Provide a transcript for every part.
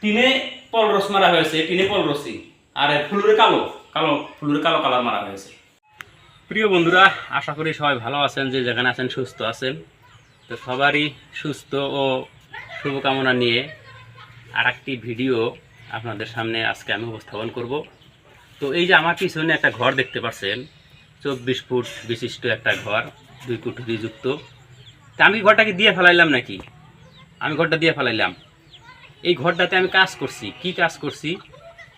টিনে পলরস মারা হয়েছে, টিনে পলরসি, আর ফুলুরে কালো কালো ফুলুরে কালো কালার মারা হয়েছে। প্রিয় বন্ধুরা, আশা করি সবাই ভালো আছেন, যে যেখানে আছেন সুস্থ আছেন। তো সবারই সুস্থ ও শুভকামনা নিয়ে আর একটি ভিডিও আপনাদের সামনে আজকে আমি উপস্থাপন করব। তো এই যে আমার পিছনে একটা ঘর দেখতে পাচ্ছেন, 24 ফুট বিশিষ্ট একটা ঘর, 2 কুঠুরি যুক্ত। তা আমি ঘরটাকে দিয়ে ফেলাইলাম নাকি? আমি ঘরটা দিয়ে ফেলাইলাম। এই ঘরটাতে আমি কাজ করছি। কি কাজ করছি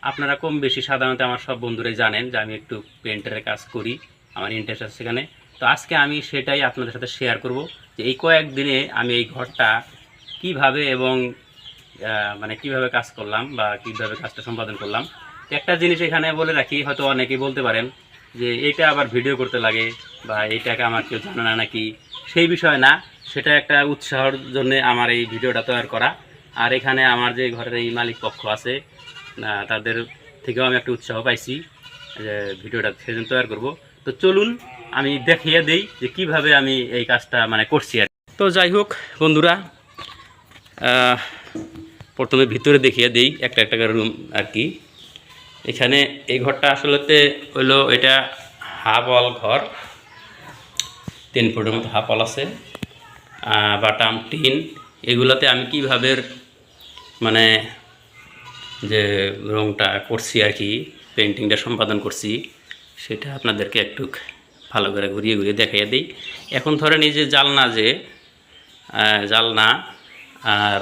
আপনারা কম বেশি সাধারণত আমার সব বন্ধুরাই জানেন যে আমি একটু পেন্টারের কাজ করি, আমার ইন্টারেস্ট আছে সেখানে। তো আজকে আমি সেটাই আপনাদের সাথে শেয়ার করব যে এই কয়েকদিনে আমি এই ঘরটা কিভাবে এবং মানে কিভাবে কাজ করলাম বা কিভাবে কাজটা সম্পাদন করলাম। তো একটা জিনিস এখানে বলে রাখি, হয়তো অনেকেই বলতে পারেন যে এটা আবার ভিডিও করতে লাগে বা এইটাকে আমার কেউ জানে না নাকি। সেই বিষয় না, সেটা একটা উৎসাহের জন্য আমার এই ভিডিওটা তৈরি করা। আর এখানে আমার যে ঘরের এই মালিক পক্ষ আছে তাদের থেকেও আমি একটা উৎসাহ পাইছি যে ভিডিওটা সেজন্য তৈরি করব। তো চলুন আমি দেখিয়ে দেই যে কিভাবে আমি এই কাজটা মানে করছি আর। তো যাই হোক বন্ধুরা, প্রথমে ভিতরে দেখিয়ে দেই একটা একটা করে রুম আর কি। এখানে এই ঘরটা আসলেতে হইলো এটা হাফ ওয়াল ঘর, 3 ফুটের মতো হাফ ওয়াল আছে, বাটাম টিন। এগুলোতে আমি কিভাবে মানে যে রংটা করছি আর কি, পেন্টিংটা সম্পাদন করছি, সেটা আপনাদেরকে একটু ভালো করে ঘুরিয়ে ঘুরিয়ে দেখাইয়ে দিই। এখন ধরেন এই যে জালনা আর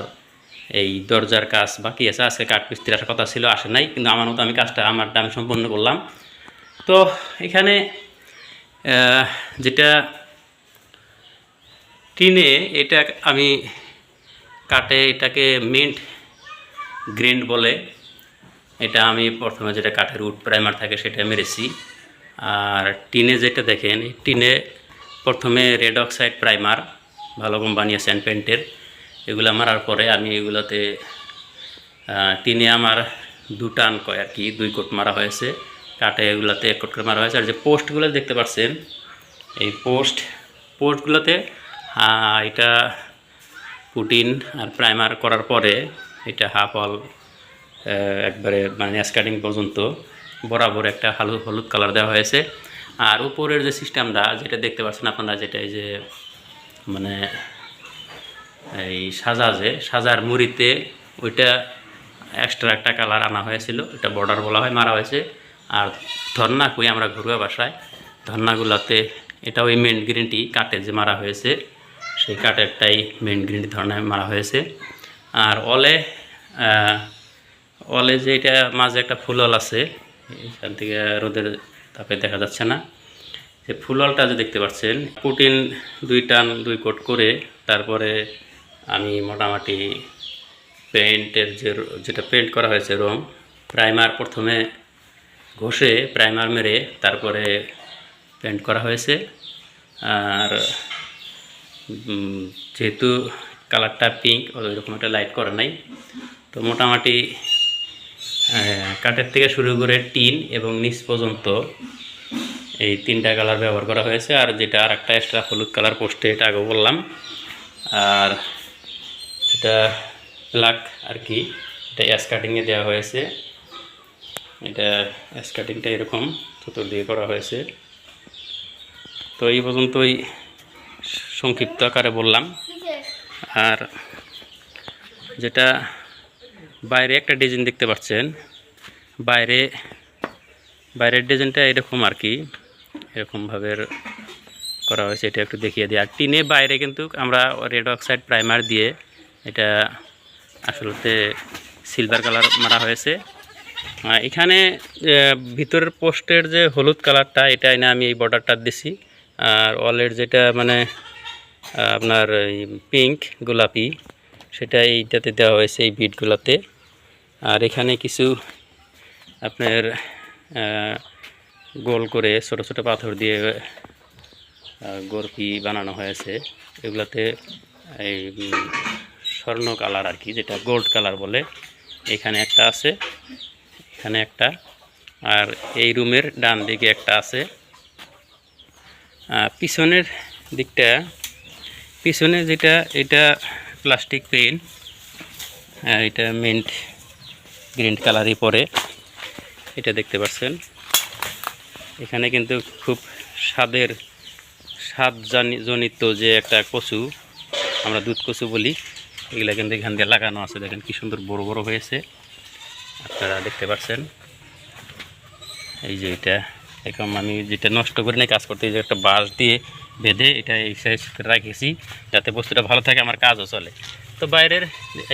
এই দরজার কাজ বাকি আছে। আজকে কাঠমিস্ত্রি আসার কথা ছিল, আসে নাই, কিন্তু আমার মতো আমি কাজটা আমারটা আমি সম্পন্ন করলাম। তো এখানে যেটা টিনে, এটা আমি কাটে এটাকে মিন্ট গ্রেন্ড বলে। এটা আমি প্রথমে যেটা কাঠের উড প্রাইমার থাকে সেটা মেরেছি। আর টিনে যেটা দেখেন, এই টিনে প্রথমে রেড অক্সাইড প্রাইমার, ভালো কোম্পানি আছে পেন্টের, এগুলো মারার পরে আমি এগুলোতে টিনে আমার 2 টান কয় আর কি, 2 কোট মারা হয়েছে। কাঠে এগুলোতে 1 কোট করে মারা হয়েছে। আর যে পোস্টগুলো দেখতে পাচ্ছেন, এই পোস্টগুলোতে এটা পুটিন আর প্রাইমার করার পরে এটা হাফ অল একবারে মানে স্কার্টিং পর্যন্ত বরাবর একটা হলুদ কালার দেওয়া হয়েছে। আর উপরের যে সিস্টেমটা যেটা দেখতে পাচ্ছেন আপনারা, যেটা এই যে মানে এই সাজার মুড়িতে, ওইটা এক্সট্রা একটা কালার আনা হয়েছিল, এটা বর্ডার বলা হয়, মারা হয়েছে। আর ধর্না কই আমরা ঘরোয়া বাসায়, ধর্নাগুলোতে এটা ওই মেন গ্রিনটি কাটে যে মারা হয়েছে, সেই কাঠেরটাই মেন গ্রিনটি ধর্নায় মারা হয়েছে। আর অলে যে এটা মাঝে একটা ফুলল আছে, এখান থেকে রোদের তাপে দেখা যাচ্ছে না, যে ফুললটা যে দেখতে পাচ্ছেন, পুটিন 2 টান 2 কোট করে তারপরে আমি মোটামুটি পেন্টের যেটা পেন্ট করা হয়েছে রং, প্রাইমার প্রথমে ঘষে প্রাইমার মেরে তারপরে পেন্ট করা হয়েছে। আর যেহেতু কালারটা পিঙ্ক, ওইরকম একটা লাইট করা নাই, তো মোটামুটি কাঠের থেকে শুরু করে টিন এবং নিচ পর্যন্ত এই 3টা কালার ব্যবহার করা হয়েছে। আর যেটা আর একটা এক্সট্রা হলুদ কালার পোস্টে, এটা আগে বললাম। আর যেটা ব্ল্যাক আর কি, এটা স্কার্টিংয়ে দেওয়া হয়েছে। এটা স্কার্টিংটা এরকম চতুর্দিকে করা হয়েছে। তো এই পর্যন্তই সংক্ষিপ্ত আকারে বললাম। আর যেটা বাইরে একটা ডিজাইন দেখতে পাচ্ছেন, বাইরের ডিজাইনটা এরকম আর কি, এরকমভাবে করা হয়েছে, এটা একটু দেখিয়ে দিই। আর টিনে বাইরে কিন্তু আমরা রেড অক্সাইড প্রাইমার দিয়ে এটা আসলে সিলভার কালার মারা হয়েছে। এখানে ভিতরের পোস্টের যে হলুদ কালারটা, এটা এনে আমি এই বর্ডারটা দিছি। আর ওয়ালের যেটা মানে আপনার পিঙ্ক গোলাপি, সেটা এইটাতে দেওয়া হয়েছে, এই বিটগুলোতে। আর এখানে কিছু আপনার গোল করে ছোট ছোট পাথর দিয়ে গর্পি বানানো হয়েছে। এগুলাতে এই স্বর্ণ কালার আর কি, যেটা গোল্ড কালার বলে, এখানে একটা আছে, এখানে একটা, আর এই রুমের ডান দিকে একটা আছে। পিছনের দিকটা, পিছনে যেটা, এটা প্লাস্টিক পেন, এটা মিন্ট গ্রিন কালারই পরে, এটা দেখতে পাচ্ছেন। এখানে কিন্তু খুব স্বাদজনিত যে একটা কচু, আমরা দুধ কচু বলি, এগুলা কিন্তু এখান দিয়ে লাগানো আছে। দেখেন কি সুন্দর বড় বড় হয়েছে, আপনারা দেখতে পাচ্ছেন। এই যে এটা এখন আমি যেটা নষ্ট করে নিয়ে কাজ করতে, এই যে একটা বাঁশ দিয়ে বেঁধে এটা এই সাইজ করে রাখেছি যাতে বস্তুটা ভালো থাকে, আমার কাজও চলে। তো বাইরের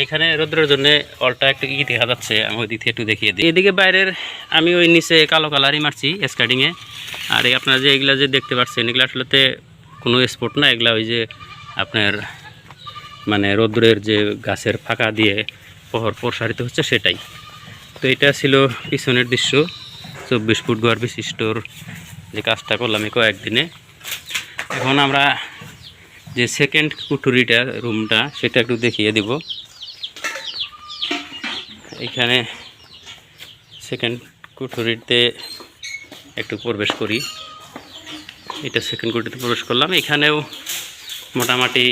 এখানে রোদ্রের জন্য অলটা একটু কি দেখা যাচ্ছে, আমি ওই দিক থেকে একটু দেখিয়ে দিই। এদিকে বাইরের আমি ওই নিচে কালো কালারই মারছি স্কার্টিংয়ে। আর এই আপনারা যে এগুলা যে দেখতে পাচ্ছেন, এগুলো আসলেতে কোনো স্পোর্ট না, এগুলা ওই যে আপনার মানে রোদ্রের যে গাছের ফাঁকা দিয়ে প্রসারিত হচ্ছে সেটাই। তো এটা ছিল পিছনের দৃশ্য, 24 ফুট ঘর বিশিষ্টর যে কাজটা করলাম এই কয়েকদিনে। এখন আমরা যে সেকেন্ড কুঠুরিটা রুমটা সেটা একটু দেখিয়ে দিব। এখানে সেকেন্ড কুঠুরিতে একটু প্রবেশ করি। এটা সেকেন্ড কুঠুরিতে প্রবেশ করলাম। এখানেও মোটামুটি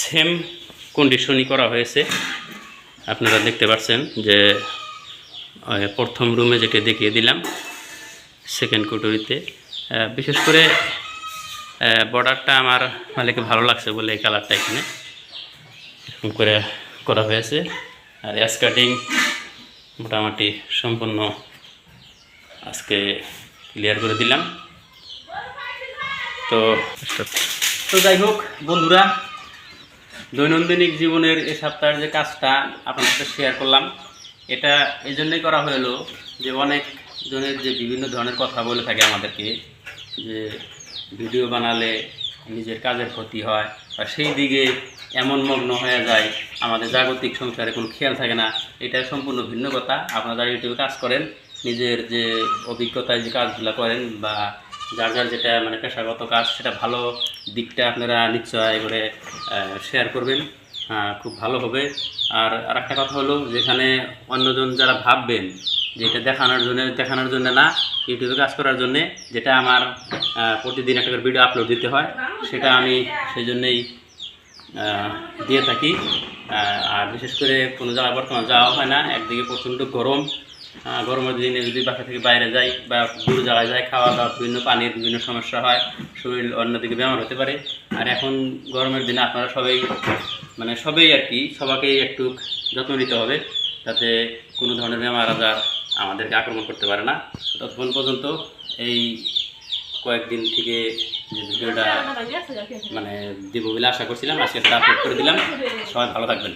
সেম কন্ডিশনই করা হয়েছে। আপনারা দেখতে পাচ্ছেন যে প্রথম রুমে যেটা দেখিয়ে দিলাম, সেকেন্ড কুঠুরিতে বিশেষ করে বর্ডারটা আমার মালিকে ভালো লাগছে বলে এই কালারটা এখানে এরকম করে করা হয়েছে। আর স্কার্টিং মোটামুটি সম্পূর্ণ আজকে ক্লিয়ার করে দিলাম। তো যাই হোক বন্ধুরা, দৈনন্দিন জীবনের এই সপ্তাহের যে কাজটা আপনার সাথে শেয়ার করলাম, এটা এই জন্যই করা হলো যে অনেক জনের যে বিভিন্ন ধরনের কথা বলে থাকে আমাদেরকে যে ভিডিও বানালে নিজের কাজের ক্ষতি হয়, বা সেই দিকে এমন মগ্ন হয়ে যায় আমাদের জাগতিক সংসারে কোনো খেয়াল থাকে না। এটা সম্পূর্ণ ভিন্ন কথা। আপনারা যারা ইউটিউবে কাজ করেন, নিজের যে অভিজ্ঞতায় যে কাজগুলো করেন বা যার যার যেটা মানে পেশাগত কাজ, সেটা ভালো দিকটা আপনারা নিশ্চয় করে শেয়ার করবেন, খুব ভালো হবে। আর একটা কথা হলো, যেখানে অন্যজন যারা ভাববেন যে এটা দেখানোর জন্য না, ইউটিউবে কাজ করার জন্যে, যেটা আমার প্রতিদিন একটা করে ভিডিও আপলোড দিতে হয়, সেটা আমি সেই জন্যেই দিয়ে থাকি। আর বিশেষ করে কোনো জায়গায় বর্তমানে যাওয়া হয় না, একদিকে প্রচণ্ড গরমের দিনে যদি বাসা থেকে বাইরে যাই বা দূর জায়গায় যাই, খাওয়া দাওয়া বিভিন্ন পানির বিভিন্ন সমস্যা হয়, শরীর অন্যদিকে বেমার হতে পারে। আর এখন গরমের দিনে আপনারা সবাই আর কি, সবাইকেই একটু যত্ন নিতে হবে যাতে কোনো ধরনের বেমার আজার আমাদেরকে আক্রমণ করতে পারে না। ততক্ষণ পর্যন্ত এই কয়েকদিন থেকে যে ভিডিওটা দেবো বলে আশা করছিলাম, আজকে আপলোড করে দিলাম। সবাই ভালো থাকবেন।